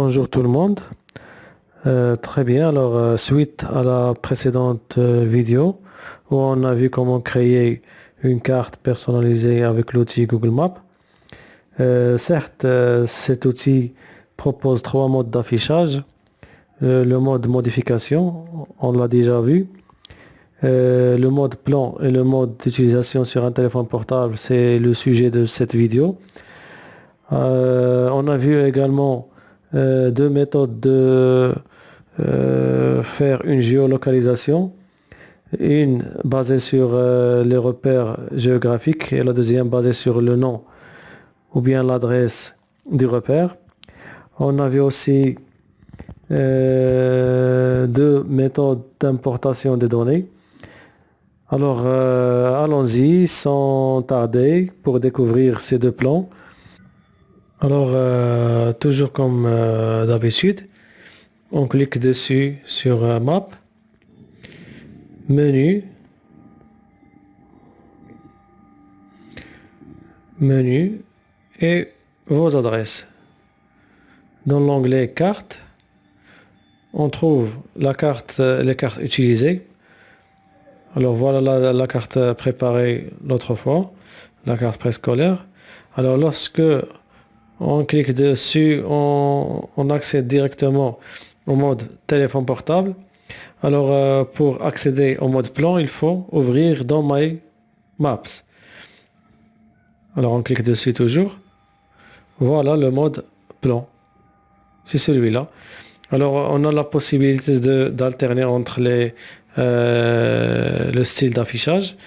Bonjour tout le monde. Très bien. Alors, suite à la précédente vidéo où on a vu comment créer une carte personnalisée avec l'outil Google Maps. Certes, cet outil propose trois modes d'affichage. Le mode modification, on l'a déjà vu. Le mode plan et le mode d'utilisation sur un téléphone portable, c'est le sujet de cette vidéo. On a vu également deux méthodes de faire une géolocalisation, une basée sur les repères géographiques et la deuxième basée sur le nom ou bien l'adresse du repère. On a vu aussi deux méthodes d'importation des données. Alors allons-y sans tarder pour découvrir ces deux plans. Alors toujours comme d'habitude, on clique dessus sur Map, menu, menu et vos adresses. Dans l'onglet carte, on trouve la carte, les cartes utilisées. Alors voilà la carte préparée l'autre fois, la carte préscolaire. Alors lorsque on clique dessus, on accède directement au mode téléphone portable. Alors pour accéder au mode plan, il faut ouvrir dans My Maps. Alors on clique dessus toujours. Voilà le mode plan. C'est celui-là. Alors on a la possibilité d'alterner entre le style d'affichage.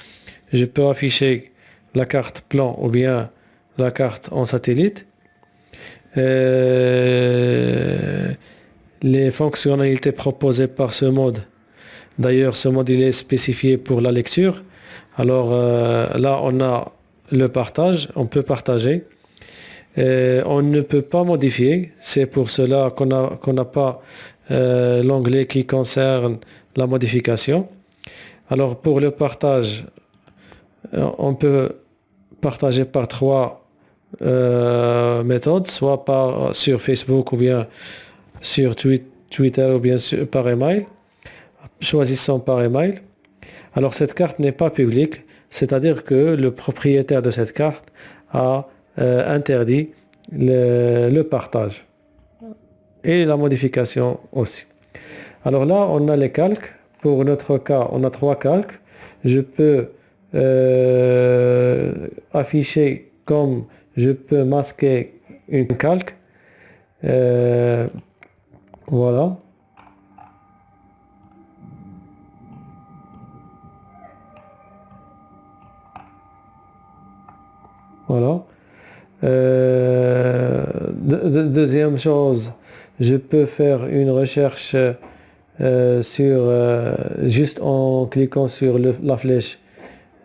Je peux afficher la carte plan ou bien la carte en satellite. Les fonctionnalités proposées par ce mode. D'ailleurs, ce mode il est spécifié pour la lecture. Alors là, on a le partage, on peut partager. On ne peut pas modifier, c'est pour cela qu'on n'a pas l'onglet qui concerne la modification. Alors pour le partage, on peut partager par trois méthodes, soit sur Facebook ou bien sur Twitter ou bien par email. Choisissons par email. Alors cette carte n'est pas publique, c'est-à-dire que le propriétaire de cette carte a interdit le partage et la modification aussi. Alors là, on a les calques. Pour notre cas, on a trois calques. Je peux afficher comme je peux masquer une calque. Voilà. Voilà. Deuxième chose, je peux faire une recherche juste en cliquant sur la flèche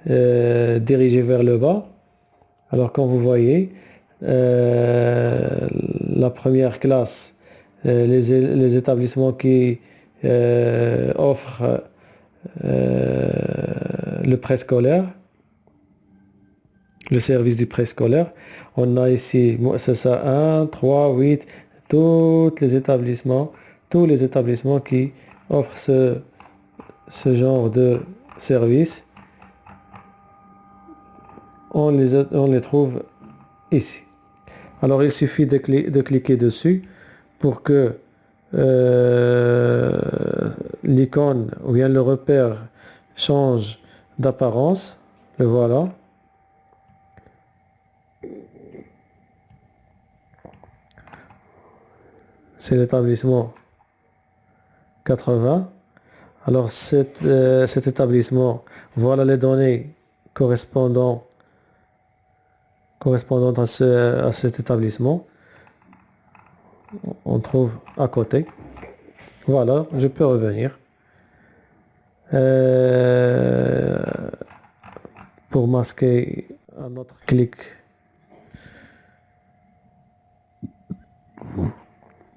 dirigée vers le bas. Alors comme vous voyez, la première classe, les établissements qui offrent le préscolaire, le service du préscolaire. On a ici, c'est ça, 1, 3, 8, tous les établissements qui offrent ce genre de service. On les trouve ici. Alors il suffit de cliquer dessus pour que l'icône ou bien le repère change d'apparence. Le voilà. C'est l'établissement 80. Alors cet établissement, voilà les données correspondantes à cet établissement. On trouve à côté. Voilà, je peux revenir. Pour masquer un autre clic.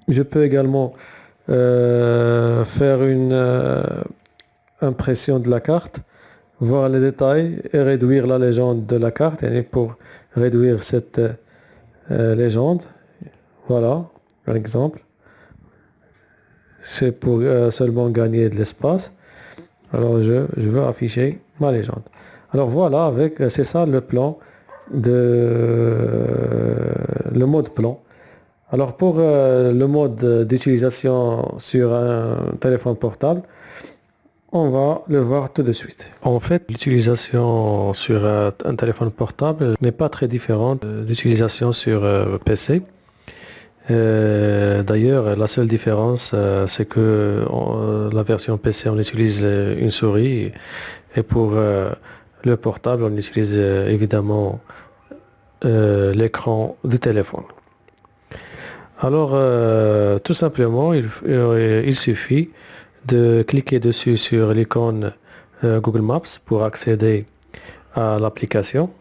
Je peux également faire une impression de la carte, voir les détails et réduire la légende de la carte. Et pour réduire cette légende, voilà, par exemple. c'est pour seulement gagner de l'espace. Alors je veux afficher ma légende. Alors voilà, c'est ça le plan le mode plan. Alors pour le mode d'utilisation sur un téléphone portable, on va le voir tout de suite. En fait, l'utilisation sur un téléphone portable n'est pas très différente de l'utilisation sur PC. D'ailleurs, la seule différence, c'est que la version PC, on utilise une souris et pour le portable, on utilise évidemment l'écran du téléphone. Alors, tout simplement, il suffit de cliquer dessus sur l'icône Google Maps pour accéder à l'application.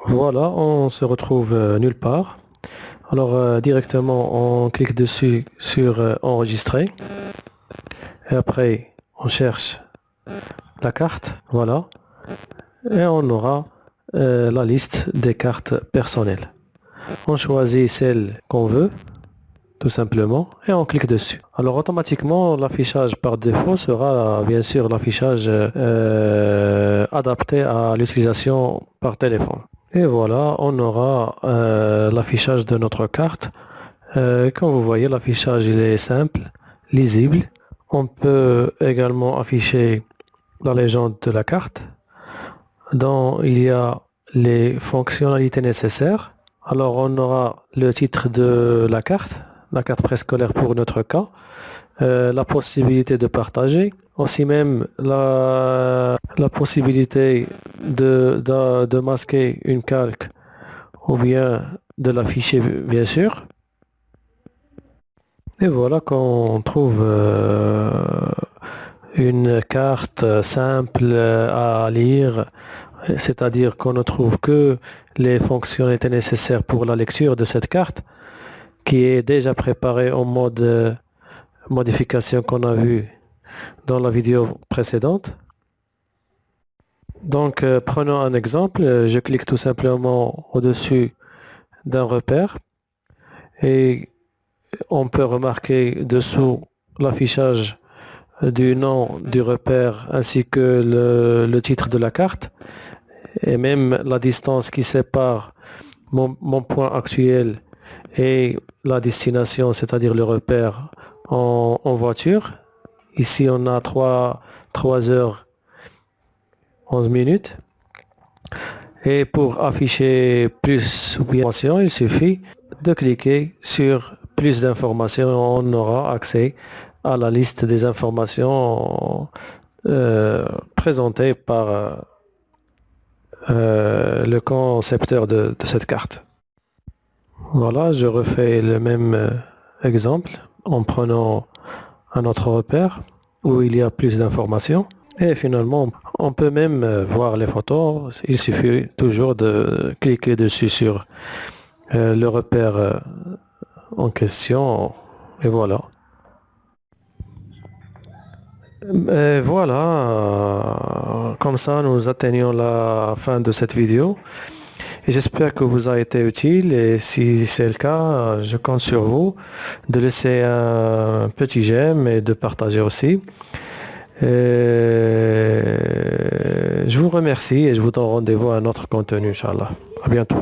Voilà, on se retrouve nulle part. Alors, directement, on clique dessus sur enregistrer. Et après, on cherche la carte. Voilà. Et on aura la liste des cartes personnelles. On choisit celle qu'on veut, tout simplement, et on clique dessus. Alors automatiquement, l'affichage par défaut sera bien sûr l'affichage adapté à l'utilisation par téléphone. Et voilà, on aura l'affichage de notre carte. Comme vous voyez, l'affichage il est simple, lisible. On peut également afficher la légende de la carte, dont il y a les fonctionnalités nécessaires. Alors on aura le titre de la carte préscolaire pour notre cas, la possibilité de partager, aussi même la possibilité de masquer une calque ou bien de l'afficher bien sûr. Et voilà qu'on trouve une carte simple à lire, c'est-à-dire qu'on ne trouve que les fonctionnalités nécessaires pour la lecture de cette carte qui est déjà préparée en mode modification qu'on a vu dans la vidéo précédente. Donc prenons un exemple, je clique tout simplement au-dessus d'un repère et on peut remarquer dessous l'affichage du nom du repère ainsi que le titre de la carte et même la distance qui sépare mon point actuel et la destination, c'est-à-dire le repère en voiture. Ici on a 3 heures 11 minutes. Et pour afficher plus d'informations, il suffit de cliquer sur plus d'informations. On aura accès à la liste des informations présentées par le concepteur de cette carte. Voilà, je refais le même exemple en prenant un autre repère où il y a plus d'informations. Et finalement, on peut même voir les photos. Il suffit toujours de cliquer dessus sur le repère en question. Et voilà. Et voilà, comme ça nous atteignons la fin de cette vidéo. Et j'espère que vous a été utile et si c'est le cas, je compte sur vous de laisser un petit j'aime et de partager aussi. Je vous remercie et je vous donne rendez-vous à un autre contenu, Inch'Allah. À bientôt.